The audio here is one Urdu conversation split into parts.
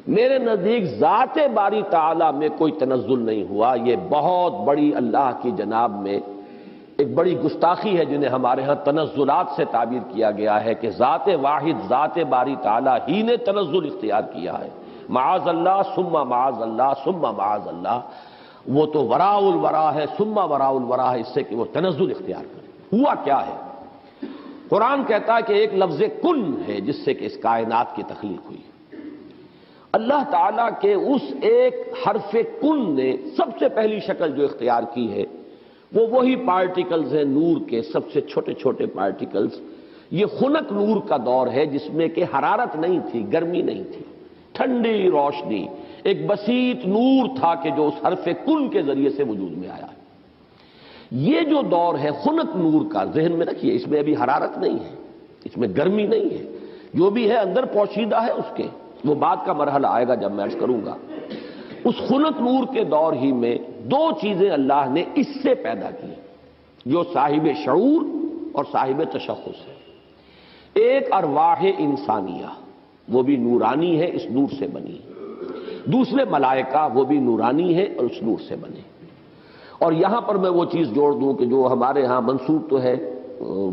میرے نزدیک ذات باری تعالیٰ میں کوئی تنزل نہیں ہوا۔ یہ بہت بڑی اللہ کی جناب میں ایک بڑی گستاخی ہے جنہیں ہمارے ہاں تنزلات سے تعبیر کیا گیا ہے کہ ذات واحد ذات باری تعالیٰ ہی نے تنزل اختیار کیا ہے۔ معاذ اللہ ثم معاذ اللہ ثم معاذ اللہ، وہ تو وراء الورا ہے ثم وراء الورا ہے، اس سے کہ وہ تنزل اختیار کرے۔ ہوا کیا ہے؟ قرآن کہتا ہے کہ ایک لفظ کن ہے جس سے کہ اس کائنات کی تخلیق ہوئی۔ اللہ تعالیٰ کے اس ایک حرف کن نے سب سے پہلی شکل جو اختیار کی ہے وہ وہی پارٹیکلز ہیں نور کے، سب سے چھوٹے چھوٹے پارٹیکلز۔ یہ خنک نور کا دور ہے جس میں کہ حرارت نہیں تھی، گرمی نہیں تھی، ٹھنڈی روشنی، ایک بسیط نور تھا کہ جو اس حرف کن کے ذریعے سے وجود میں آیا ہے۔ یہ جو دور ہے خنک نور کا، ذہن میں رکھیے، اس میں ابھی حرارت نہیں ہے، اس میں گرمی نہیں ہے، جو بھی ہے اندر پوشیدہ ہے اس کے، وہ بعد کا مرحلہ آئے گا جب میں عرض کروں گا۔ اس خنک نور کے دور ہی میں دو چیزیں اللہ نے اس سے پیدا کی جو صاحب شعور اور صاحب تشخص ہے۔ ایک ارواح انسانیہ، وہ بھی نورانی ہے، اس نور سے بنی۔ دوسرے ملائکہ، وہ بھی نورانی ہے اور اس نور سے بنے۔ اور یہاں پر میں وہ چیز جوڑ دوں کہ جو ہمارے ہاں منسوب تو ہے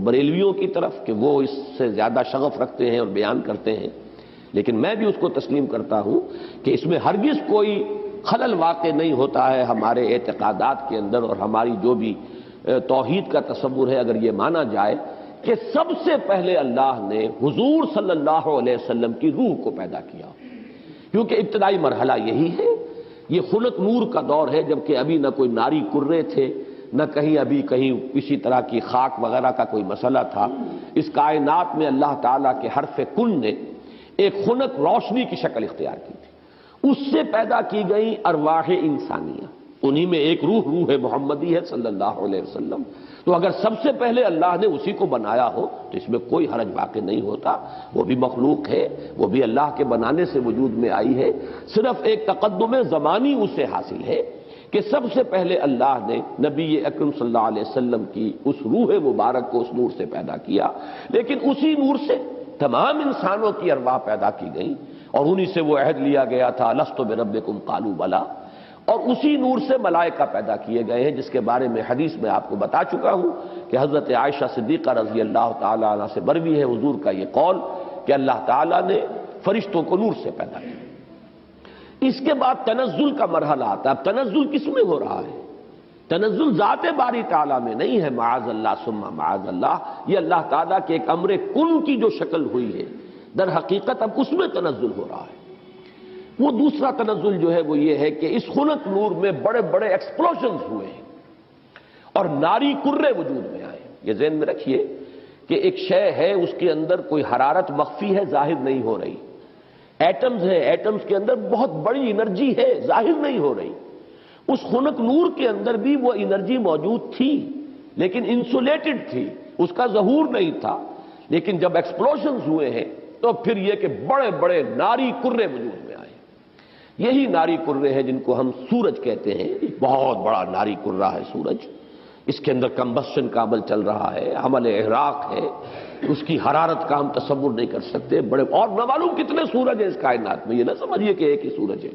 بریلویوں کی طرف کہ وہ اس سے زیادہ شغف رکھتے ہیں اور بیان کرتے ہیں، لیکن میں بھی اس کو تسلیم کرتا ہوں کہ اس میں ہرگز کوئی خلل واقع نہیں ہوتا ہے ہمارے اعتقادات کے اندر، اور ہماری جو بھی توحید کا تصور ہے اگر یہ مانا جائے کہ سب سے پہلے اللہ نے حضور صلی اللہ علیہ وسلم کی روح کو پیدا کیا، کیونکہ ابتدائی مرحلہ یہی ہے۔ یہ خلق نور کا دور ہے، جبکہ ابھی نہ کوئی ناری کرے تھے، نہ کہیں ابھی کہیں کسی طرح کی خاک وغیرہ کا کوئی مسئلہ تھا۔ اس کائنات میں اللہ تعالیٰ کے حرف کن نے ایک خنک روشنی کی شکل اختیار کی تھی، اس سے پیدا کی گئی ارواح انسانیہ، انہی میں ایک روح محمدی ہے صلی اللہ علیہ وسلم۔ تو اگر سب سے پہلے اللہ نے اسی کو بنایا ہو تو اس میں کوئی حرج واقع نہیں ہوتا، وہ بھی مخلوق ہے، وہ بھی اللہ کے بنانے سے وجود میں آئی ہے، صرف ایک تقدم زمانی اسے حاصل ہے کہ سب سے پہلے اللہ نے نبی اکرم صلی اللہ علیہ وسلم کی اس روح مبارک کو اس نور سے پیدا کیا، لیکن اسی نور سے تمام انسانوں کی ارواح پیدا کی گئی، اور انہی سے وہ عہد لیا گیا تھا لست بربکم قالوا بلی، اور اسی نور سے ملائکہ پیدا کیے گئے ہیں، جس کے بارے میں حدیث میں آپ کو بتا چکا ہوں کہ حضرت عائشہ صدیقہ رضی اللہ تعالی عنہ سے مروی ہے حضور کا یہ قول کہ اللہ تعالیٰ نے فرشتوں کو نور سے پیدا کیا۔ اس کے بعد تنزل کا مرحلہ آتا ہے۔ اب تنزل کس میں ہو رہا ہے؟ تنزل ذات باری تعالیٰ میں نہیں ہے، معاذ اللہ ثم معاذ اللہ، یہ اللہ تعالیٰ کے ایک امر کن کی جو شکل ہوئی ہے، در حقیقت اب اس میں تنزل ہو رہا ہے۔ وہ دوسرا تنزل جو ہے وہ یہ ہے کہ اس خنک نور میں بڑے بڑے ایکسپلوژنز ہوئے ہیں اور ناری کرے وجود میں آئے۔ یہ ذہن میں رکھیے کہ ایک شے ہے، اس کے اندر کوئی حرارت مخفی ہے، ظاہر نہیں ہو رہی۔ ایٹمز ہیں، ایٹمز کے اندر بہت بڑی انرجی ہے، ظاہر نہیں ہو رہی۔ اس خنک نور کے اندر بھی وہ انرجی موجود تھی لیکن انسولیٹڈ تھی، اس کا ظہور نہیں تھا، لیکن جب ایکسپلوژنز ہوئے ہیں تو پھر یہ کہ بڑے بڑے ناری کرے وجود میں آئے۔ یہی ناری کرے ہیں جن کو ہم سورج کہتے ہیں، بہت بڑا ناری کرہ ہے سورج، اس کے اندر کمبسشن کا عمل چل رہا ہے، عمل احراق ہے، اس کی حرارت کا ہم تصور نہیں کر سکتے۔ بڑے اور نہ معلوم کتنے سورج ہیں اس کائنات میں، یہ نہ سمجھیے کہ ایک ہی سورج ہے۔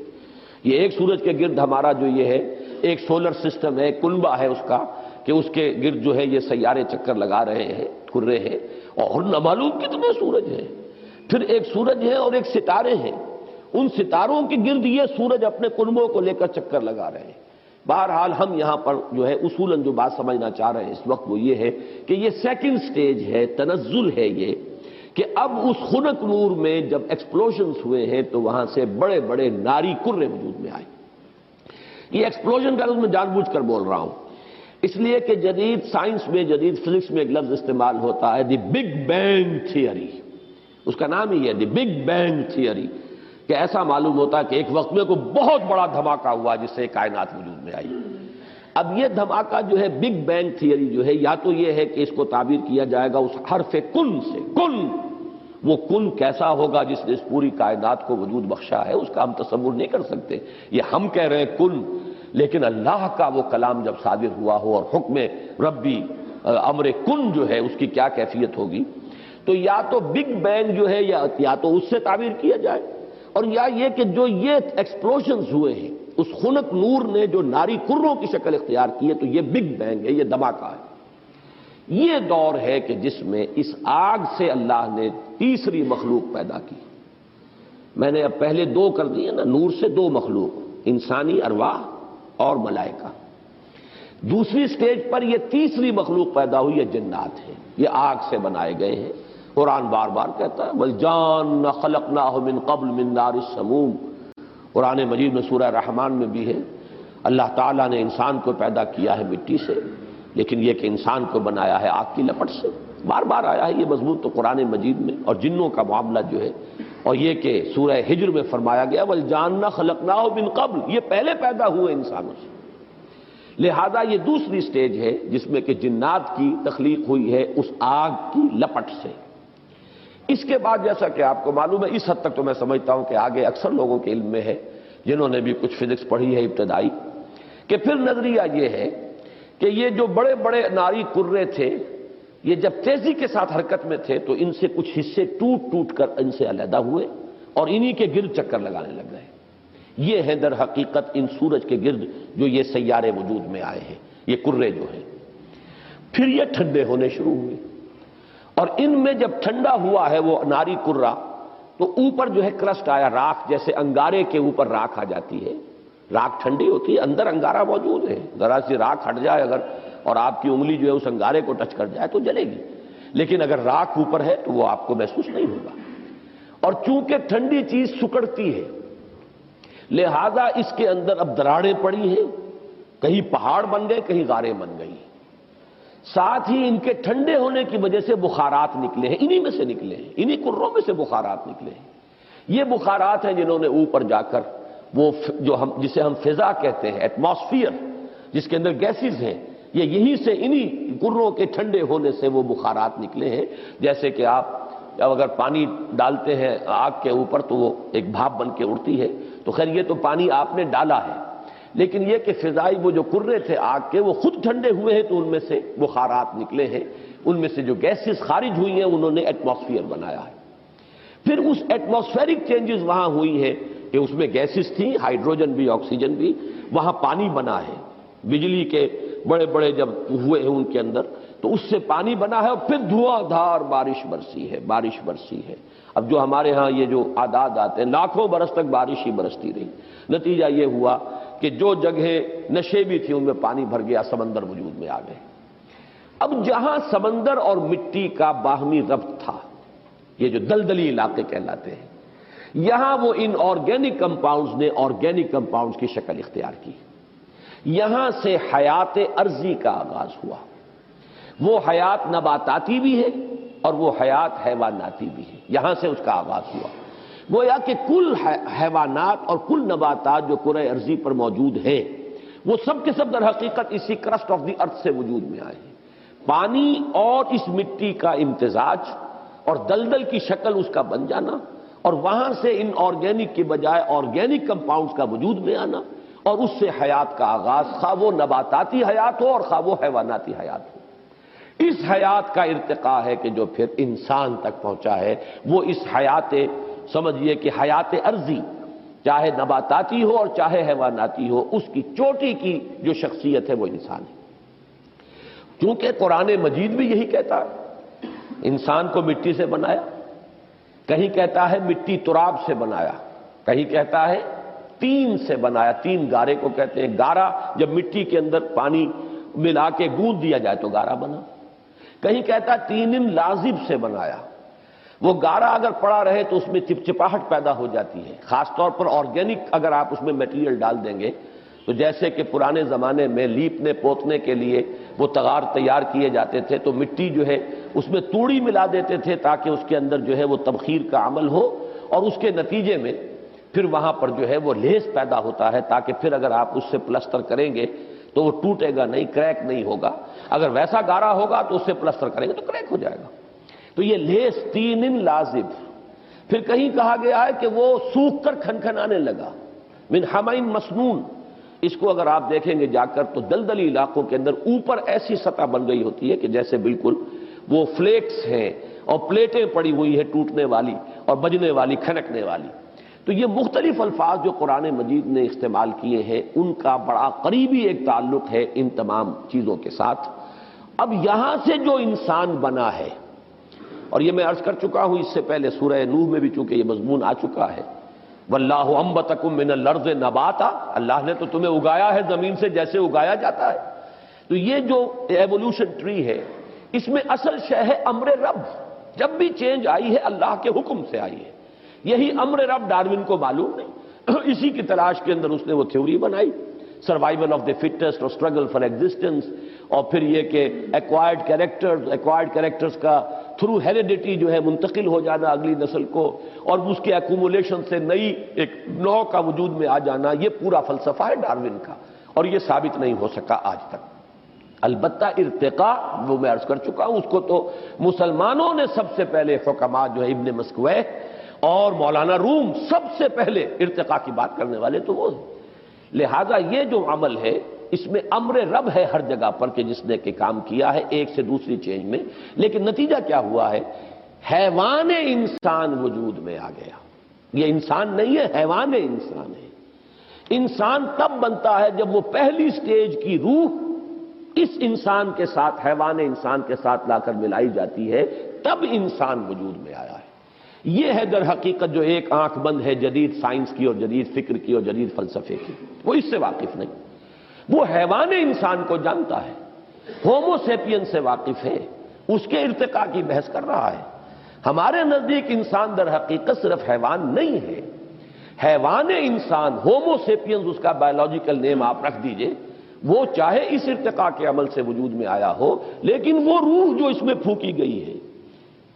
یہ ایک سورج کے گرد ہمارا جو یہ ہے ایک سولر سسٹم ہے، کنبہ ہے اس کا، کہ اس کے گرد جو ہے یہ سیارے چکر لگا رہے ہیں، کرے ہیں، اور نہ معلوم کتنے سورج ہیں۔ پھر ایک سورج ہے اور ایک ستارے ہیں، ان ستاروں کے گرد یہ سورج اپنے کنبوں کو لے کر چکر لگا رہے ہیں۔ بہرحال ہم یہاں پر جو ہے اصولاً جو بات سمجھنا چاہ رہے ہیں اس وقت وہ یہ ہے کہ یہ سیکنڈ سٹیج ہے، تنزل ہے یہ، کہ اب اس خنک نور میں جب ایکسپلوژنز ہوئے ہیں تو وہاں سے بڑے بڑے ناری کرے وجود میں آئے۔ یہ ایکسپلوژن کا لفظ میں جان بوجھ کر بول رہا ہوں اس لیے کہ جدید سائنس میں، جدید فزکس میں ایک لفظ استعمال ہوتا ہے دی بگ بینگ تھیوری، اس کا نام ہی ہے دی بگ بینگ تھیوری، کہ ایسا معلوم ہوتا ہے کہ ایک وقت میں کوئی بہت بڑا دھماکہ ہوا جس سے کائنات وجود میں آئی۔ اب یہ دھماکہ جو ہے بگ بینگ تھیوری جو ہے، یا تو یہ ہے کہ اس کو تعبیر کیا جائے گا اس حرف کن سے، کن، وہ کن کیسا ہوگا جس نے اس پوری کائنات کو وجود بخشا ہے، اس کا ہم تصور نہیں کر سکتے۔ یہ ہم کہہ رہے ہیں کن، لیکن اللہ کا وہ کلام جب صادر ہوا ہو اور حکم ربی امر کن جو ہے اس کی کیا کیفیت ہوگی، تو یا تو بگ بینگ جو ہے یا تو اس سے تعبیر کیا جائے، اور یا یہ کہ جو یہ ایکسپلوژنز ہوئے ہیں اس خنک نور نے جو ناری کروں کی شکل اختیار کی ہے، تو یہ بگ بینگ ہے، یہ دھماکہ ہے۔ یہ دور ہے کہ جس میں اس آگ سے اللہ نے تیسری مخلوق پیدا کی۔ میں نے اب پہلے دو کر دیے نا، نور سے دو مخلوق، انسانی ارواح اور ملائکہ۔ دوسری سٹیج پر یہ تیسری مخلوق پیدا ہوئی ہے، جنات ہیں، یہ آگ سے بنائے گئے ہیں۔ قرآن بار بار کہتا ہے وَالْجَانَّ خَلَقْنَاهُ مِن قَبْلُ مِن نَارِ السَّمُومِ۔ قرآن مجید میں سورہ رحمان میں بھی ہے، اللہ تعالیٰ نے انسان کو پیدا کیا ہے مٹی سے، لیکن یہ کہ انسان کو بنایا ہے آگ کی لپٹ سے۔ بار بار آیا ہے یہ مضمون تو قرآن مجید میں، اور جنوں کا معاملہ جو ہے، اور یہ کہ سورہ ہجر میں فرمایا گیا وَالْجَانَّ خَلَقْنَاهُ مِن قَبْلُ، یہ پہلے پیدا ہوئے انسانوں سے۔ لہذا یہ دوسری سٹیج ہے جس میں کہ جنات کی تخلیق ہوئی ہے اس آگ کی لپٹ سے۔ اس کے بعد جیسا کہ آپ کو معلوم ہے، اس حد تک تو میں سمجھتا ہوں کہ آگے اکثر لوگوں کے علم میں ہے جنہوں نے بھی کچھ فزکس پڑھی ہے ابتدائی، کہ پھر نظریہ یہ ہے کہ یہ جو بڑے بڑے ناری کرے تھے، یہ جب تیزی کے ساتھ حرکت میں تھے تو ان سے کچھ حصے ٹوٹ ٹوٹ کر ان سے علیحدہ ہوئے اور انہی کے گرد چکر لگانے لگ گئے۔ یہ ہے در حقیقت ان سورج کے گرد جو یہ سیارے وجود میں آئے ہیں، یہ کرے جو ہیں۔ پھر یہ ٹھنڈے ہونے شروع ہوئے، اور ان میں جب ٹھنڈا ہوا ہے وہ ناری کرہ، تو اوپر جو ہے کرسٹ آیا، راکھ، جیسے انگارے کے اوپر راکھ آ جاتی ہے۔ راکھ ٹھنڈی ہوتی ہے، اندر انگارہ موجود ہے، ذرا سی راکھ ہٹ جائے اگر اور آپ کی انگلی جو ہے اس انگارے کو ٹچ کر جائے تو جلے گی، لیکن اگر راکھ اوپر ہے تو وہ آپ کو محسوس نہیں ہوگا۔ اور چونکہ ٹھنڈی چیز سکڑتی ہے، لہذا اس کے اندر اب دراڑیں پڑی ہیں، کہیں پہاڑ بن گئے، کہیں غاریں بن گئی، ساتھ ہی ان کے ٹھنڈے ہونے کی وجہ سے بخارات نکلے ہیں، انہی میں سے نکلے ہیں، انہی کروں میں سے بخارات نکلے ہیں۔ یہ بخارات ہیں جنہوں نے اوپر جا کر وہ جسے ہم فضا کہتے ہیں، ایٹماسفیئر، جس کے اندر گیسز ہیں، یہ یہیں سے انہی کروں کے ٹھنڈے ہونے سے وہ بخارات نکلے ہیں۔ جیسے کہ آپ اگر پانی ڈالتے ہیں آگ کے اوپر تو وہ ایک بھاپ بن کے اڑتی ہے، تو خیر یہ تو پانی آپ نے ڈالا ہے، لیکن یہ کہ فضائی وہ جو کرے تھے آگ کے وہ خود ٹھنڈے ہوئے ہیں تو ان میں سے بخارات نکلے ہیں، ان میں سے جو گیسز خارج ہوئی ہیں انہوں نے ایٹماسفیئر بنایا ہے۔ پھر اس ایٹماسفیرک چینجز وہاں ہوئی ہیں کہ اس میں گیسز تھیں، ہائیڈروجن بھی، آکسیجن بھی، وہاں پانی بنا ہے، بجلی کے بڑے بڑے جب ہوئے ہیں ان کے اندر تو اس سے پانی بنا ہے، اور پھر دھواں دھار بارش برسی ہے، بارش برسی ہے۔ اب جو ہمارے ہاں یہ جو اعداد آتے ہیں، لاکھوں برس تک بارش ہی برستی رہی، نتیجہ یہ ہوا کہ جو جگہیں نشیبی تھی ان میں پانی بھر گیا، سمندر وجود میں آ گئے۔ اب جہاں سمندر اور مٹی کا باہمی ربط تھا، یہ جو دلدلی علاقے کہلاتے ہیں، یہاں وہ ان آرگینک کمپاؤنڈز نے آرگینک کمپاؤنڈز کی شکل اختیار کی۔ یہاں سے حیات ارضی کا آغاز ہوا، وہ حیات نباتاتی بھی ہے اور وہ حیات حیواناتی بھی ہے، یہاں سے اس کا آغاز ہوا۔ گویا کہ کل حیوانات اور کل نباتات جو کرۂ ارضی پر موجود ہیں وہ سب کے سب در حقیقت اسی کرسٹ آف دی ارتھ سے وجود میں آئے ہیں۔ پانی اور اس مٹی کا امتزاج اور دلدل کی شکل اس کا بن جانا، اور وہاں سے ان آرگینک کی بجائے آرگینک کمپاؤنڈز کا وجود میں آنا، اور اس سے حیات کا آغاز، خواہ وہ نباتاتی حیات ہو اور خواہ وہ حیواناتی حیات ہو۔ اس حیات کا ارتقاء ہے کہ جو پھر انسان تک پہنچا ہے، وہ اس حیات، سمجھیے کہ حیات ارضی، چاہے نباتاتی ہو اور چاہے حیواناتی ہو، اس کی چوٹی کی جو شخصیت ہے وہ انسان ہے۔ کیونکہ قرآن مجید بھی یہی کہتا ہے، انسان کو مٹی سے بنایا، کہیں کہتا ہے مٹی تراب سے بنایا، کہیں کہتا ہے تین سے بنایا، تین گارے کو کہتے ہیں، گارا جب مٹی کے اندر پانی ملا کے گوندھ دیا جائے تو گارا بنا، کہیں کہتا ہے تین لازب سے بنایا، وہ گارا اگر پڑا رہے تو اس میں چپچپاہٹ پیدا ہو جاتی ہے، خاص طور پر آرگینک اگر آپ اس میں میٹیریل ڈال دیں گے تو جیسے کہ پرانے زمانے میں لیپنے پوتنے کے لیے وہ تغار تیار کیے جاتے تھے تو مٹی جو ہے اس میں توڑی ملا دیتے تھے تاکہ اس کے اندر جو ہے وہ تبخیر کا عمل ہو، اور اس کے نتیجے میں پھر وہاں پر جو ہے وہ لیس پیدا ہوتا ہے تاکہ پھر اگر آپ اس سے پلسٹر کریں گے تو وہ ٹوٹے گا نہیں، کریک نہیں ہوگا۔ اگر ویسا گارا ہوگا تو اس سے پلسٹر کریں گے تو کریک ہو جائے گا۔ تو یہ لیس تین لازب۔ پھر کہیں کہا گیا ہے کہ وہ سوکھ کر کھنکھنانے لگا، من حمئ مسنون۔ اس کو اگر آپ دیکھیں گے جا کر تو دلدلی علاقوں کے اندر اوپر ایسی سطح بن گئی ہوتی ہے کہ جیسے بالکل وہ فلیکس ہیں اور پلیٹیں پڑی ہوئی ہیں ٹوٹنے والی اور بجنے والی، کھنکنے والی۔ تو یہ مختلف الفاظ جو قرآن مجید نے استعمال کیے ہیں ان کا بڑا قریبی ایک تعلق ہے ان تمام چیزوں کے ساتھ۔ اب یہاں سے جو انسان بنا ہے، اور یہ میں عرض کر چکا ہوں اس سے پہلے سورہ نوح میں بھی چونکہ یہ مضمون آ چکا ہے، واللہ انبتکم من الارض نباتا، اللہ نے تو تمہیں اگایا ہے زمین سے جیسے اگایا جاتا ہے۔ تو یہ جو ایوولوشن ٹری ہے اس میں اصل شے ہے امر رب، جب بھی چینج آئی ہے اللہ کے حکم سے آئی ہے۔ یہی امر رب ڈارون کو معلوم نہیں، اسی کی تلاش کے اندر اس نے وہ تھیوری بنائی، سروائیول آف دی فٹسٹ اور اسٹرگل فار ایگزسٹنس، اور پھر یہ کہ ایکوائرڈ کیریکٹرز کا تھرو ہیریڈیٹی جو ہے منتقل ہو جانا اگلی نسل کو، اور اس کے ایکومولیشن سے نئی ایک نوع کا وجود میں آ جانا، یہ پورا فلسفہ ہے ڈارون کا، اور یہ ثابت نہیں ہو سکا آج تک۔ البتہ ارتقاء وہ میں عرض کر چکا ہوں، اس کو تو مسلمانوں نے سب سے پہلے حکماء جو ہے ابن مسکوہ اور مولانا روم سب سے پہلے ارتقاء کی بات کرنے والے تو وہ ہیں۔ لہذا یہ جو عمل ہے اس میں امر رب ہے ہر جگہ پر کہ جس نے کہ کام کیا ہے ایک سے دوسری چینج میں، لیکن نتیجہ کیا ہوا ہے؟ حیوان انسان وجود میں آ گیا۔ یہ انسان نہیں ہے، حیوان انسان ہے۔ انسان تب بنتا ہے جب وہ پہلی سٹیج کی روح اس انسان کے ساتھ، حیوان انسان کے ساتھ لا کر ملائی جاتی ہے، تب انسان وجود میں آیا ہے۔ یہ ہے در حقیقت جو ایک آنکھ بند ہے جدید سائنس کی اور جدید فکر کی اور جدید فلسفے کی، وہ اس سے واقف نہیں، وہ حیوان انسان کو جانتا ہے، ہومو سیپین سے واقف ہے، اس کے ارتقاء کی بحث کر رہا ہے۔ ہمارے نزدیک انسان در حقیقت صرف حیوان نہیں ہے، حیوان انسان، ہومو سیپینز اس کا بایولوجیکل نیم آپ رکھ دیجئے، وہ چاہے اس ارتقاء کے عمل سے وجود میں آیا ہو، لیکن وہ روح جو اس میں پھونکی گئی ہے،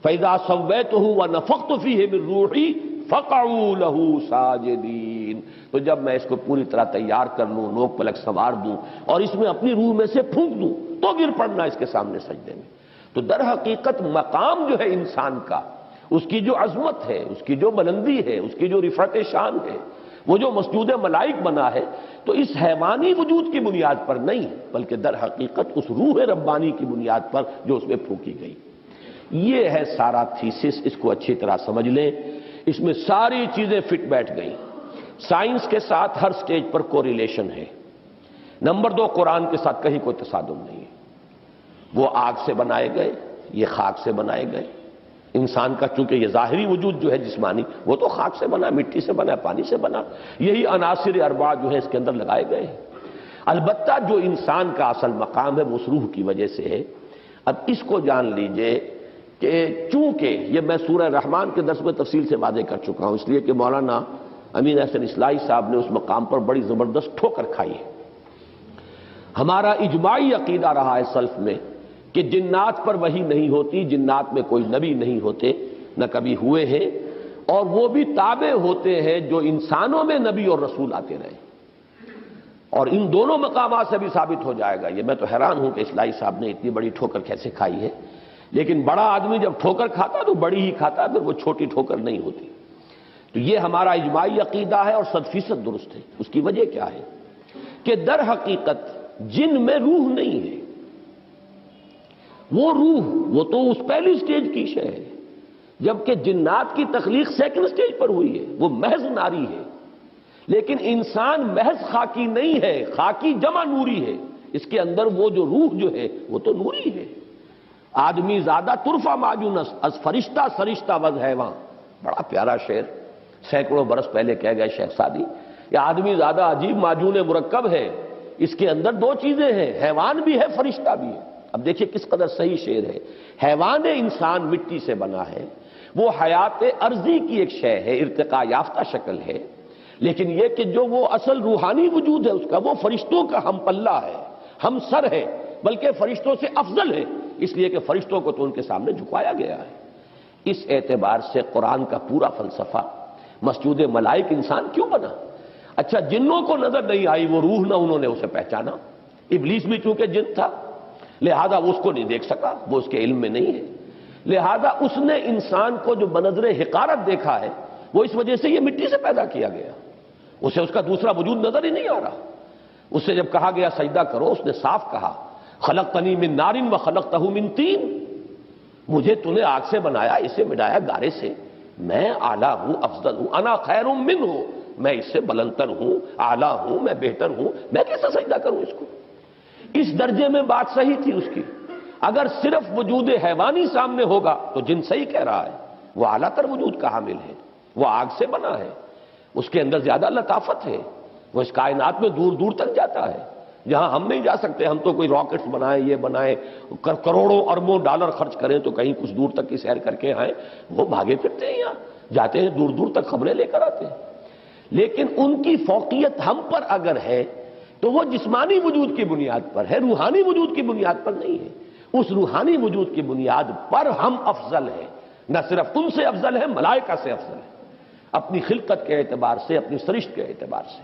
فَإِذَا سَوَّيْتُهُ وَنَفَخْتُ فِيهِ مِن رُوحِي فَقَعُوا لَهُ سَاجِدِينَ، تو جب میں اس کو پوری طرح تیار کر لوں، نوک پلک سنوار دوں اور اس میں اپنی روح میں سے پھونک دوں تو گر پڑنا اس کے سامنے سجدے میں۔ تو در حقیقت مقام جو ہے انسان کا، اس کی جو عظمت ہے، اس کی جو بلندی ہے، اس کی جو رفعت شان ہے، وہ جو مسجود ملائک بنا ہے، تو اس حیوانی وجود کی بنیاد پر نہیں بلکہ در حقیقت اس روح ربانی کی بنیاد پر جو اس میں پھونکی گئی۔ یہ ہے سارا تھیسس، اس کو اچھی طرح سمجھ لیں، اس میں ساری چیزیں فٹ بیٹھ گئیں۔ سائنس کے ساتھ ہر سٹیج پر کوریلیشن ہے۔ نمبر 2، قرآن کے ساتھ کہیں کوئی تصادم نہیں ہے۔ وہ آگ سے بنائے گئے، یہ خاک سے بنائے گئے۔ انسان کا چونکہ یہ ظاہری وجود جو ہے جسمانی، وہ تو خاک سے بنا، مٹی سے بنا، پانی سے بنا، یہی عناصر اربع جو ہے اس کے اندر لگائے گئے ہیں۔ البتہ جو انسان کا اصل مقام ہے وہ اس روح کی وجہ سے ہے۔ اب اس کو جان لیجئے کہ چونکہ یہ میں سورہ رحمان کے درس میں تفصیل سے واضح کر چکا ہوں، اس لیے کہ مولانا امین احسن اصلاحی صاحب نے اس مقام پر بڑی زبردست ٹھوکر کھائی ہے۔ ہمارا اجماعی عقیدہ رہا ہے سلف میں کہ جنات پر وحی نہیں ہوتی، جنات میں کوئی نبی نہیں ہوتے، نہ کبھی ہوئے ہیں، اور وہ بھی تابع ہوتے ہیں جو انسانوں میں نبی اور رسول آتے رہے۔ اور ان دونوں مقامات سے بھی ثابت ہو جائے گا۔ یہ میں تو حیران ہوں کہ اصلاحی صاحب نے اتنی بڑی ٹھوکر کیسے کھائی ہے، لیکن بڑا آدمی جب ٹھوکر کھاتا تو بڑی ہی کھاتا، پھر وہ چھوٹی ٹھوکر نہیں ہوتی۔ تو یہ ہمارا اجماعی عقیدہ ہے اور 100% درست ہے۔ اس کی وجہ کیا ہے کہ در حقیقت جن میں روح نہیں ہے، وہ روح وہ تو اس پہلی سٹیج کی شے ہے، جبکہ جنات کی تخلیق سیکنڈ سٹیج پر ہوئی ہے، وہ محض ناری ہے۔ لیکن انسان محض خاکی نہیں ہے، خاکی جمع نوری ہے، اس کے اندر وہ جو روح جو ہے وہ تو نوری ہے۔ آدمی زیادہ طرفہ ماجونس از فرشتہ سرشتہ وز حیوان، بڑا پیارا شعر سینکڑوں برس پہلے کہہ گئے شیخ سعدی۔ یہ آدمی زیادہ عجیب ماجون مرکب ہے، اس کے اندر دو چیزیں ہیں، حیوان بھی ہے، فرشتہ بھی ہے۔ اب دیکھیے کس قدر صحیح شعر ہے۔ حیوان انسان مٹی سے بنا ہے، وہ حیات ارضی کی ایک شے ہے، ارتقاء یافتہ شکل ہے، لیکن یہ کہ جو وہ اصل روحانی وجود ہے اس کا، وہ فرشتوں کا ہم پلہ ہے، ہم سر ہے، بلکہ فرشتوں سے افضل ہے، اس لیے کہ فرشتوں کو تو ان کے سامنے جھکایا گیا ہے۔ اس اعتبار سے قرآن کا پورا فلسفہ، مسجود ملائک انسان کیوں بنا؟ اچھا جنوں کو نظر نہیں آئی وہ روح، نہ انہوں نے اسے پہچانا، ابلیس بھی چونکہ جن تھا لہذا وہ اس کو نہیں دیکھ سکا، وہ اس کے علم میں نہیں ہے، لہذا اس نے انسان کو جو بنظر حقارت دیکھا ہے وہ اس وجہ سے یہ مٹی سے پیدا کیا گیا، اسے اس کا دوسرا وجود نظر ہی نہیں آ رہا۔ اس سے جب کہا گیا سجدہ کرو، اس نے صاف کہا خلقتنی من نار و خلقتہ من طین، مجھے تو نے آگ سے بنایا، اسے بنایا گارے سے، میں اعلیٰ ہوں، افضل ہوں، انا خیر منہ، میں اس سے بلندتر ہوں، اعلیٰ ہوں، میں بہتر ہوں، میں کیسے سجدہ کروں اس کو؟ اس درجے میں بات صحیح تھی اس کی۔ اگر صرف وجود حیوانی سامنے ہوگا تو جن صحیح کہہ رہا ہے، وہ اعلیٰ تر وجود کا حامل ہے، وہ آگ سے بنا ہے، اس کے اندر زیادہ لطافت ہے، وہ اس کائنات میں دور دور تک جاتا ہے جہاں ہم نہیں جا سکتے۔ ہم تو کوئی راکٹس بنائیں، یہ بنائیں، کروڑوں اربوں ڈالر خرچ کریں تو کہیں کچھ دور تک کی سیر کر کے آئیں، وہ بھاگے پھرتے ہیں، یہاں جاتے ہیں، دور دور تک خبریں لے کر آتے ہیں۔ لیکن ان کی فوقیت ہم پر اگر ہے تو وہ جسمانی وجود کی بنیاد پر ہے، روحانی وجود کی بنیاد پر نہیں ہے۔ اس روحانی وجود کی بنیاد پر ہم افضل ہیں، نہ صرف ان سے افضل ہیں، ملائکہ سے افضل ہیں، اپنی خلقت کے اعتبار سے، اپنی سرشت کے اعتبار سے۔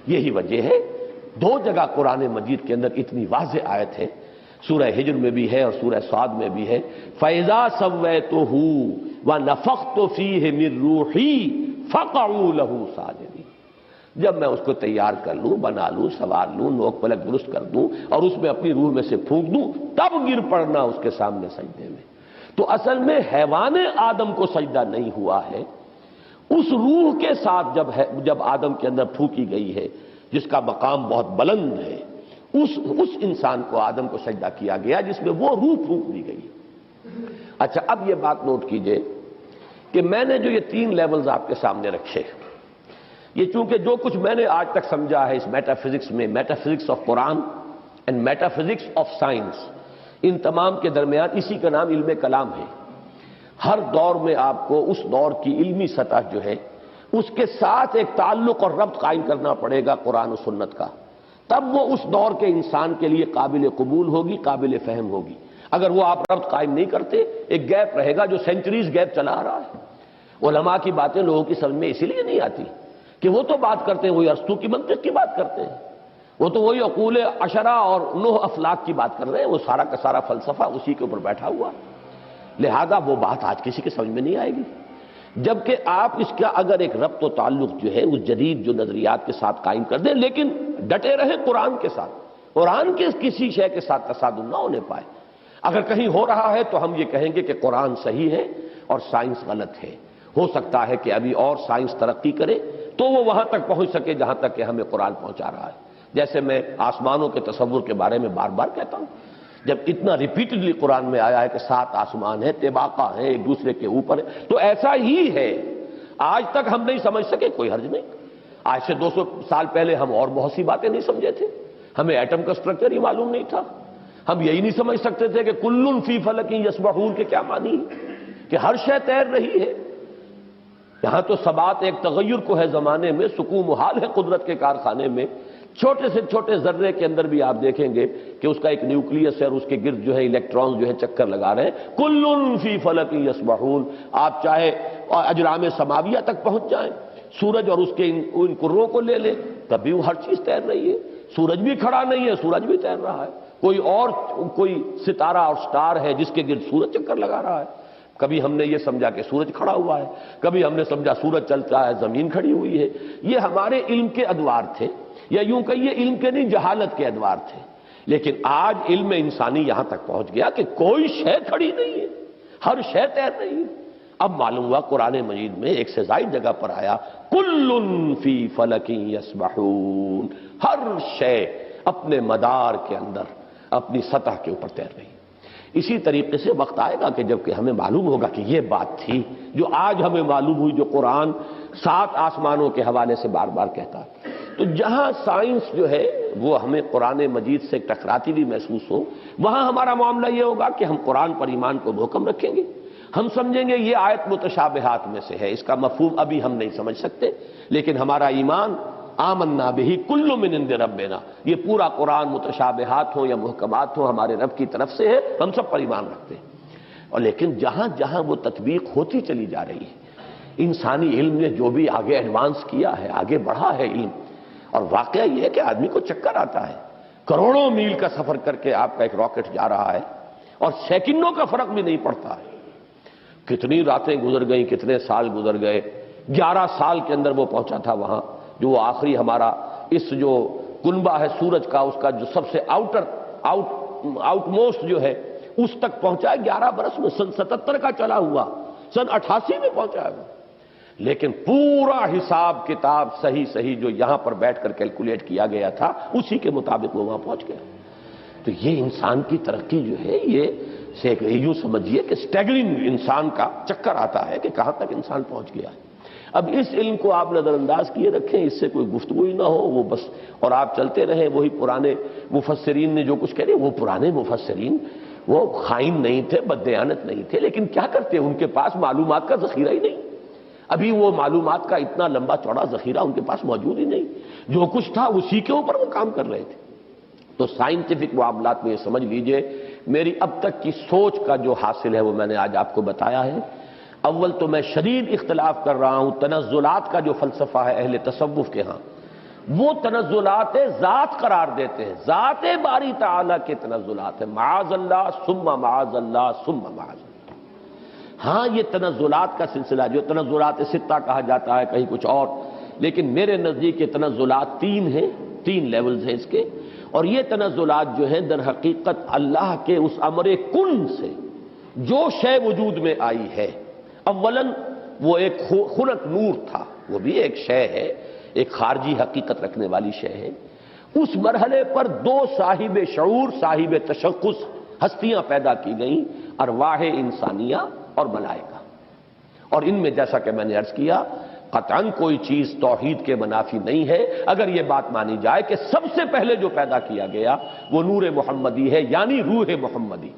یہی وجہ ہے دو جگہ قرآن مجید کے اندر اتنی واضح آیت ہے، سورہ ہجر میں بھی ہے اور سورہ صاد میں بھی ہے، فَإِذَا سَوَّيْتُهُ وَنَفَخْتُ فِيهِ مِن رُّوحِي فَقَعُوا لَهُ سَاجِدِينَ۔ جب میں اس کو تیار کر لوں، بنا لوں، سنوار لوں، نوک پلک درست کر دوں اور اس میں اپنی روح میں سے پھونک دوں، تب گر پڑنا اس کے سامنے سجدے میں۔ تو اصل میں حیوان آدم کو سجدہ نہیں ہوا ہے، اس روح کے ساتھ جب آدم کے اندر پھونکی گئی ہے، جس کا مقام بہت بلند ہے، اس انسان کو، آدم کو سجدہ کیا گیا جس میں وہ روح پھونک دی گئی۔ اچھا، اب یہ بات نوٹ کیجئے کہ میں نے جو یہ 3 لیولز آپ کے سامنے رکھے، یہ چونکہ جو کچھ میں نے آج تک سمجھا ہے اس میٹا فزکس میں، metaphysics of Quran and metaphysics of science, ان تمام کے درمیان اسی کا نام علم کلام ہے۔ ہر دور میں آپ کو اس دور کی علمی سطح جو ہے اس کے ساتھ ایک تعلق اور ربط قائم کرنا پڑے گا قرآن و سنت کا، تب وہ اس دور کے انسان کے لیے قابل قبول ہوگی، قابل فہم ہوگی۔ اگر وہ آپ ربط قائم نہیں کرتے، ایک گیپ رہے گا جو سینچریز گیپ چلا آ رہا ہے۔ علماء کی باتیں لوگوں کی سمجھ میں اسی لیے نہیں آتی کہ وہ تو بات کرتے ہیں، وہی ارسطو کی منطق کی بات کرتے ہیں، وہ تو وہی عقول عشرہ اور 9 افلاک کی بات کر رہے ہیں، وہ سارا کا سارا فلسفہ اسی کے اوپر بیٹھا ہوا، لہذا وہ بات آج کسی کے سمجھ میں نہیں آئے گی۔ جبکہ آپ اس کا اگر ایک ربط و تعلق جو ہے اس جدید جو نظریات کے ساتھ قائم کر دیں، لیکن ڈٹے رہیں قرآن کے ساتھ، قرآن کے کسی شے کے ساتھ تصادم نہ ہونے پائے۔ اگر کہیں ہو رہا ہے تو ہم یہ کہیں گے کہ قرآن صحیح ہے اور سائنس غلط ہے۔ ہو سکتا ہے کہ ابھی اور سائنس ترقی کرے تو وہ وہاں تک پہنچ سکے جہاں تک کہ ہمیں قرآن پہنچا رہا ہے۔ جیسے میں آسمانوں کے تصور کے بارے میں بار بار کہتا ہوں، جب اتنا ریپیٹڈلی قرآن میں آیا ہے کہ 7 آسمان ہیں، طباقہ ہیں، ایک دوسرے کے اوپر ہے، تو ایسا ہی ہے۔ آج تک ہم نہیں سمجھ سکے، کوئی حرج نہیں۔ آج سے 200 سال پہلے ہم اور بہت سی باتیں نہیں سمجھے تھے، ہمیں ایٹم کا سٹرکچر ہی معلوم نہیں تھا، ہم یہی نہیں سمجھ سکتے تھے کہ کل فی فلک یسبحون کے کیا معنی ہے، کہ ہر شے تیر رہی ہے۔ یہاں تو ثبات ایک تغیر کو ہے زمانے میں، سکون محال ہے قدرت کے کارخانے میں۔ چھوٹے سے چھوٹے ذرے کے اندر بھی آپ دیکھیں گے کہ اس کا ایک نیوکلیس ہے اور اس کے گرد جو ہے الیکٹرانز جو ہے چکر لگا رہے ہیں۔ کل فی فلک یسبحون، آپ چاہے اجرام سماویہ تک پہنچ جائیں، سورج اور اس کے ان کروں کو لے لیں، تب بھی وہ ہر چیز تیر رہی ہے۔ سورج بھی کھڑا نہیں ہے، سورج بھی تیر رہا ہے۔ کوئی ستارہ اور سٹار ہے جس کے گرد سورج چکر لگا رہا ہے۔ کبھی ہم نے یہ سمجھا کہ سورج کھڑا ہوا ہے، کبھی ہم نے سمجھا سورج چلتا ہے، زمین کھڑی ہوئی ہے۔ یہ ہمارے علم کے ادوار تھے، یا یوں کہیے علم کے نہیں، جہالت کے ادوار تھے۔ لیکن آج علم انسانی یہاں تک پہنچ گیا کہ کوئی شے کھڑی نہیں ہے، ہر شے تیر رہی ہے۔ اب معلوم ہوا قرآن مجید میں ایک سے زائد جگہ پر آیا کل فی فلک یسبحون، ہر شے اپنے مدار کے اندر اپنی سطح کے اوپر تیر رہی ہے۔ اسی طریقے سے وقت آئے گا کہ جب کہ ہمیں معلوم ہوگا کہ یہ بات تھی جو آج ہمیں معلوم ہوئی، جو قرآن 7 آسمانوں کے حوالے سے بار بار کہتا ہے۔ تو جہاں سائنس جو ہے وہ ہمیں قرآن مجید سے ٹکراتی بھی محسوس ہو، وہاں ہمارا معاملہ یہ ہوگا کہ ہم قرآن پر ایمان کو محکم رکھیں گے، ہم سمجھیں گے یہ آیت متشابہات میں سے ہے، اس کا مفہوم ابھی ہم نہیں سمجھ سکتے، لیکن ہمارا ایمان آمنا بہ کل من عند ربنا، یہ پورا قرآن متشابہات ہوں یا محکمات ہوں ہمارے رب کی طرف سے ہے، ہم سب پر ایمان رکھتے ہیں۔ اور لیکن جہاں جہاں وہ تطبیق ہوتی چلی جا رہی ہے، انسانی علم نے جو بھی آگے ایڈوانس کیا ہے، آگے بڑھا ہے علم، اور واقعہ یہ ہے کہ آدمی کو چکر آتا ہے، کروڑوں میل کا سفر کر کے آپ کا ایک راکٹ جا رہا ہے اور سیکنڈوں کا فرق بھی نہیں پڑتا ہے۔ کتنی راتیں گزر گئیں، کتنے سال گزر گئے، 11 سال کے اندر وہ پہنچا تھا وہاں، جو وہ آخری ہمارا اس جو کنبہ ہے سورج کا، اس کا جو سب سے آؤٹ موسٹ جو ہے اس تک پہنچا ہے 11 برس میں، سن 77 کا چلا ہوا، سن 88 میں پہنچا ہے، لیکن پورا حساب کتاب صحیح صحیح جو یہاں پر بیٹھ کر کیلکولیٹ کیا گیا تھا اسی کے مطابق وہ وہاں پہنچ گیا۔ تو یہ انسان کی ترقی جو ہے یہ یوں سمجھیے کہ سٹیگرنگ انسان کا چکر آتا ہے کہ کہاں تک انسان پہنچ گیا ہے۔ اب اس علم کو آپ نظر انداز کیے رکھیں، اس سے کوئی گفتگو ہی نہ ہو، وہ بس اور آپ چلتے رہیں وہی پرانے مفسرین نے جو کچھ کہے، وہ پرانے مفسرین وہ خائن نہیں تھے، بددیانت نہیں تھے، لیکن کیا کرتے ان کے پاس معلومات کا ذخیرہ ہی نہیں، ابھی وہ معلومات کا اتنا لمبا چوڑا ذخیرہ ان کے پاس موجود ہی نہیں، جو کچھ تھا اسی کے اوپر وہ کام کر رہے تھے۔ تو سائنٹیفک معاملات میں یہ سمجھ لیجئے میری اب تک کی سوچ کا جو حاصل ہے وہ میں نے آج آپ کو بتایا ہے۔ اول تو میں شدید اختلاف کر رہا ہوں تنزلات کا جو فلسفہ ہے اہل تصوف کے ہاں، وہ تنزلات ذات قرار دیتے ہیں، ذات باری تعالیٰ کے تنزلات ہیں، معاذ اللہ ثم معاذ اللہ ثم معاذ اللہ۔ ہاں یہ تنزلات کا سلسلہ جو تنزلات ستہ کہا جاتا ہے کہیں کچھ اور، لیکن میرے نزدیک یہ تنزلات تین ہیں، تین لیولز ہیں اس کے، اور یہ تنزلات جو ہیں در حقیقت اللہ کے اس امر کن سے جو شے وجود میں آئی ہے، اولاً وہ ایک خلق نور تھا، وہ بھی ایک شے ہے، ایک خارجی حقیقت رکھنے والی شے ہے۔ اس مرحلے پر دو صاحب شعور، صاحب تشخص ہستیاں پیدا کی گئیں، ارواح انسانیہ اور ملائکہ، اور ان میں جیسا کہ میں نے عرض کیا قطعاً کوئی چیز توحید کے منافی نہیں ہے اگر یہ بات مانی جائے کہ سب سے پہلے جو پیدا کیا گیا وہ نور محمدی ہے، یعنی روح محمدی۔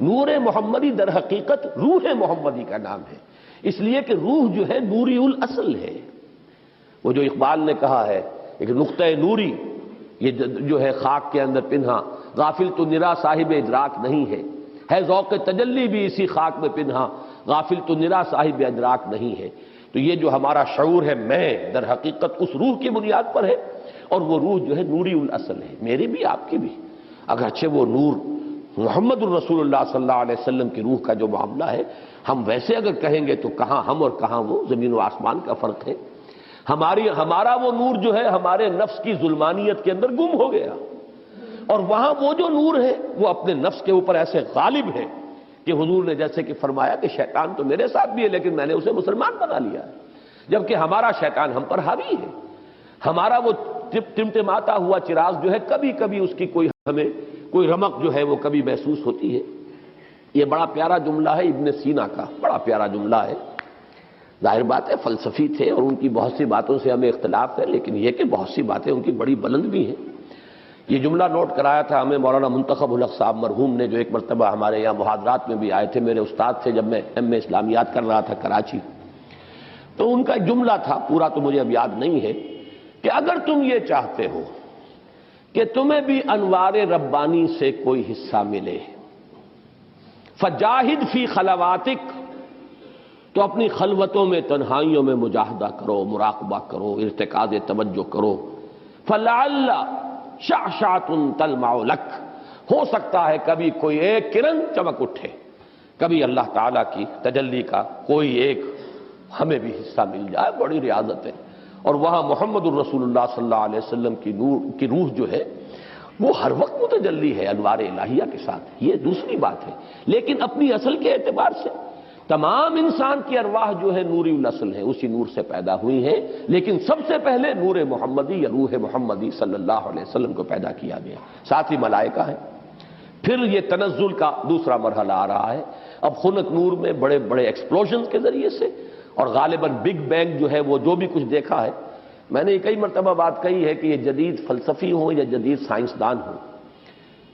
نور محمدی در حقیقت روح محمدی کا نام ہے، اس لیے کہ روح جو ہے نوری الاصل ہے۔ وہ جو اقبال نے کہا ہے ایک نقطہ نوری، یہ جو ہے خاک کے اندر پنہا، غافل تو نرا صاحب ادراک نہیں ہے ذوق تجلی بھی اسی خاک میں پنہا، غافل تو نرا صاحب ادراک نہیں ہے۔ تو یہ جو ہمارا شعور ہے میں در حقیقت اس روح کی بنیاد پر ہے، اور وہ روح جو ہے نوری الاصل ہے، میری بھی آپ کی بھی، اگرچہ وہ نور محمد الرسول اللہ صلی اللہ علیہ وسلم کی روح کا جو معاملہ ہے، ہم ویسے اگر کہیں گے تو کہاں ہم اور کہاں وہ، زمین و آسمان کا فرق ہے۔ ہمارا وہ نور جو ہے ہمارے نفس کی ظلمانیت کے اندر گم ہو گیا، اور وہاں وہ جو نور ہے وہ اپنے نفس کے اوپر ایسے غالب ہے کہ حضور نے جیسے کہ فرمایا کہ شیطان تو میرے ساتھ بھی ہے لیکن میں نے اسے مسلمان بنا لیا ہے، جبکہ ہمارا شیطان ہم پر حاوی ہے۔ ہمارا وہ ٹمٹماتا ہوا چراغ جو ہے کبھی کبھی اس کی ہمیں کوئی رمق جو ہے وہ کبھی محسوس ہوتی ہے۔ یہ بڑا پیارا جملہ ہے ابن سینا کا، بڑا پیارا جملہ ہے، ظاہر بات ہے فلسفی تھے اور ان کی بہت سی باتوں سے ہمیں اختلاف ہے، لیکن یہ کہ بہت سی باتیں ان کی بڑی بلند بھی ہیں۔ یہ جملہ نوٹ کرایا تھا ہمیں مولانا منتخب الحق صاحب مرحوم نے، جو ایک مرتبہ ہمارے یہاں محاضرات میں بھی آئے تھے، میرے استاد تھے جب میں ایم.اے اسلامیات کر رہا تھا کراچی۔ تو ان کا ایک جملہ تھا، پورا تو مجھے اب یاد نہیں ہے، کہ اگر تم یہ چاہتے ہو کہ تمہیں بھی انوار ربانی سے کوئی حصہ ملے، فجاہد فی خلواتک، تو اپنی خلوتوں میں تنہائیوں میں مجاہدہ کرو، مراقبہ کرو، ارتکاز توجہ کرو، فلعل شعشعۃ تلمع لک، ہو سکتا ہے کبھی کوئی ایک کرن چمک اٹھے، کبھی اللہ تعالیٰ کی تجلی کا کوئی ایک ہمیں بھی حصہ مل جائے، بڑی ریاضت ہے۔ اور وہاں محمد الرسول اللہ صلی اللہ علیہ وسلم کی روح جو ہے وہ ہر وقت متجلی ہے انوار الہیہ کے ساتھ، یہ دوسری بات ہے، لیکن اپنی اصل کے اعتبار سے تمام انسان کی ارواح جو ہے نوری الاصل ہے، اسی نور سے پیدا ہوئی ہیں، لیکن سب سے پہلے نور محمدی یا روح محمدی صلی اللہ علیہ وسلم کو پیدا کیا گیا، ساتھ ہی ملائکہ ہیں۔ پھر یہ تنزل کا دوسرا مرحلہ آ رہا ہے، اب خنک نور میں بڑے بڑے ایکسپلوژنز کے ذریعے سے، اور غالباً بگ بینگ جو ہے وہ جو بھی کچھ دیکھا ہے، میں نے کئی مرتبہ بات کہی ہے کہ یہ جدید فلسفی ہوں یا جدید سائنسدان ہوں،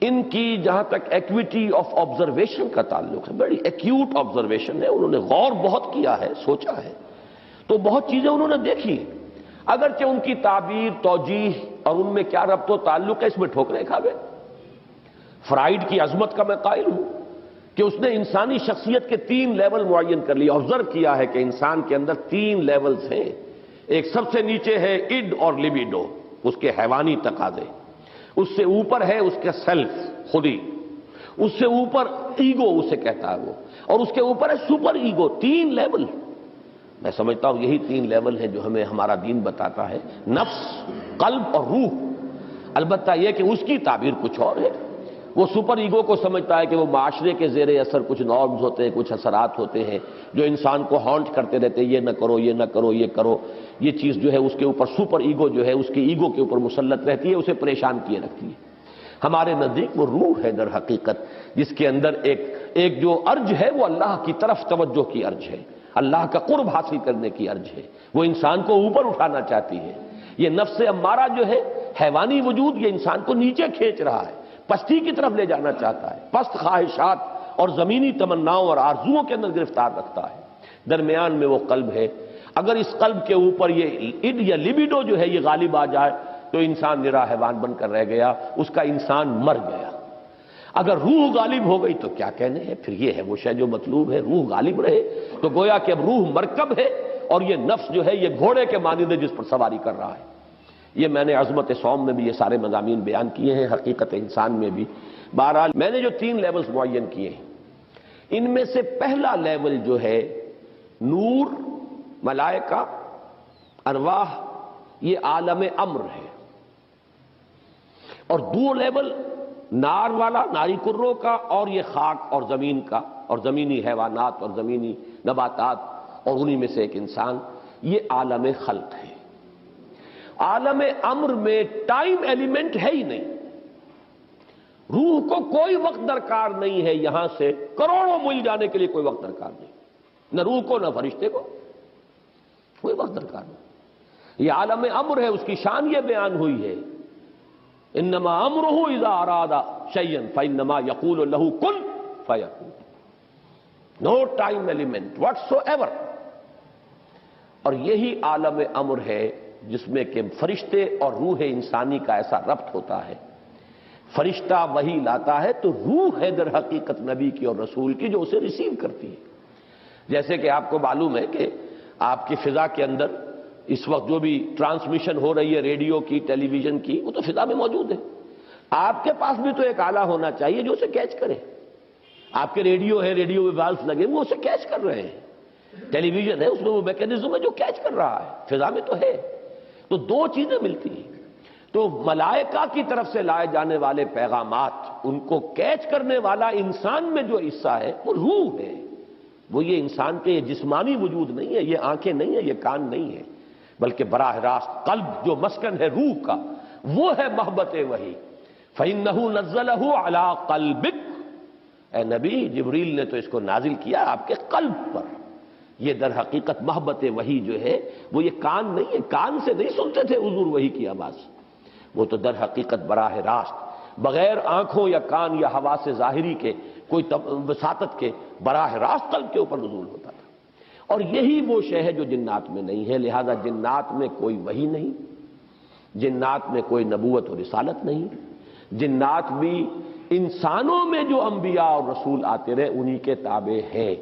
ان کی جہاں تک ایکویٹی آف آبزرویشن کا تعلق ہے، بڑی ایکیوٹ آبزرویشن ہے، انہوں نے غور بہت کیا ہے، سوچا ہے، تو بہت چیزیں انہوں نے دیکھی، اگرچہ ان کی تعبیر، توجیہ اور ان میں کیا ربط و تعلق ہے اس میں ٹھوکریں کھا گئے۔ فرائیڈ کی عظمت کا میں قائل ہوں کہ اس نے انسانی شخصیت کے 3 لیول معین کر لیے، آبزرو کیا ہے کہ انسان کے اندر 3 لیولز ہیں، ایک سب سے نیچے ہے اڈ اور لیبیڈو، اس کے حیوانی تقاضے، اس سے اوپر ہے اس کے سیلف، خودی، اس سے اوپر ایگو اسے کہتا ہے وہ، اور اس کے اوپر ہے سپر ایگو، 3 لیول۔ میں سمجھتا ہوں یہی 3 لیول ہیں جو ہمیں ہمارا دین بتاتا ہے، نفس، قلب اور روح۔ البتہ یہ کہ اس کی تعبیر کچھ اور ہے، وہ سپر ایگو کو سمجھتا ہے کہ وہ معاشرے کے زیر اثر کچھ نارمز ہوتے ہیں، کچھ اثرات ہوتے ہیں جو انسان کو ہانٹ کرتے رہتے ہیں، یہ نہ کرو، یہ نہ کرو، یہ کرو. یہ چیز جو ہے اس کے اوپر سپر ایگو جو ہے اس کے ایگو کے اوپر مسلط رہتی ہے، اسے پریشان کیے رکھتی ہے. ہمارے نزدیک وہ روح ہے در حقیقت، جس کے اندر ایک جو ارج ہے وہ اللہ کی طرف توجہ کی ارج ہے، اللہ کا قرب حاصل کرنے کی ارج ہے. وہ انسان کو اوپر اٹھانا چاہتی ہے. یہ نفس امارہ جو ہے، حیوانی وجود، یہ انسان کو نیچے کھینچ رہا ہے، پستی کی طرف لے جانا چاہتا ہے، پست خواہشات اور زمینی تمناؤں اور آرزوؤں کے اندر گرفتار رکھتا ہے. درمیان میں وہ قلب ہے. اگر اس قلب کے اوپر یہ اڈ یا لیبیڈو جو ہے یہ غالب آ جائے تو انسان نرا حیوان بن کر رہ گیا، اس کا انسان مر گیا. اگر روح غالب ہو گئی تو کیا کہنے ہیں، پھر یہ ہے وہ شے جو مطلوب ہے، روح غالب رہے. تو گویا کہ اب روح مرکب ہے اور یہ نفس جو ہے یہ گھوڑے کے مانند ہے جس پر سواری کر رہا ہے. یہ میں نے عظمت صوم میں بھی یہ سارے مضامین بیان کیے ہیں، حقیقت انسان میں بھی. بہرحال میں نے جو 3 لیولز معین کیے ہیں، ان میں سے پہلا لیول جو ہے نور، ملائکہ، ارواح، یہ عالم امر ہے. اور 2 لیول نار والا، ناری کروں کا، اور یہ خاک اور زمین کا، اور زمینی حیوانات اور زمینی نباتات، اور انہی میں سے ایک انسان، یہ عالم خلق ہے. عالم امر میں ٹائم ایلیمنٹ ہے ہی نہیں. روح کو کوئی وقت درکار نہیں ہے، یہاں سے کروڑوں میل جانے کے لیے کوئی وقت درکار نہیں، نہ روح کو نہ فرشتے کو کوئی وقت درکار نہیں. یہ عالم امر ہے، اس کی شان یہ بیان ہوئی ہے، انما امرہ اذا اراد شیئا فانما یقول له کن فیکون. نو ٹائم ایلیمنٹ واٹس ایور. اور یہی عالم امر ہے جس میں کہ فرشتے اور روح انسانی کا ایسا ربط ہوتا ہے. فرشتہ وحی لاتا ہے تو روح ہے در حقیقت نبی کی اور رسول کی جو اسے ریسیو کرتی ہے. جیسے کہ آپ کو معلوم ہے کہ آپ کی فضا کے اندر اس وقت جو بھی ٹرانسمیشن ہو رہی ہے ریڈیو کی، ٹیلی ویژن کی، وہ تو فضا میں موجود ہے. آپ کے پاس بھی تو ایک آلہ ہونا چاہیے جو اسے کیچ کرے. آپ کے ریڈیو ہے، ریڈیو ویوالز لگے، وہ اسے کیچ کر رہے ہیں. ٹیلی ویژن ہے، اس میں وہ میکینزم ہے جو کیچ کر رہا ہے. فضا میں تو ہے. تو 2 چیزیں ملتی ہیں. تو ملائکہ کی طرف سے لائے جانے والے پیغامات، ان کو کیچ کرنے والا انسان میں جو حصہ ہے وہ روح ہے. وہ یہ انسان کے یہ جسمانی وجود نہیں ہے، یہ آنکھیں نہیں ہیں، یہ کان نہیں ہے، بلکہ براہ راست قلب جو مسکن ہے روح کا، وہ ہے محبت وحی. فَإِنَّهُ نَزَّلَهُ عَلَىٰ قَلْبِكَ. اے نبی، جبریل نے تو اس کو نازل کیا آپ کے قلب پر. یہ در حقیقت محبت وحی جو ہے وہ یہ کان نہیں ہے، کان سے نہیں سنتے تھے حضور وحی کی آواز. وہ تو در حقیقت براہ راست بغیر آنکھوں یا کان یا حواس ظاہری کے، کوئی وساطت کے، براہ راست قلب کے اوپر نزول ہوتا تھا. اور یہی وہ شے ہے جو جنات میں نہیں ہے. لہذا جنات میں کوئی وحی نہیں، جنات میں کوئی نبوت اور رسالت نہیں. جنات بھی انسانوں میں جو انبیاء اور رسول آتے رہے انہی کے تابع ہیں.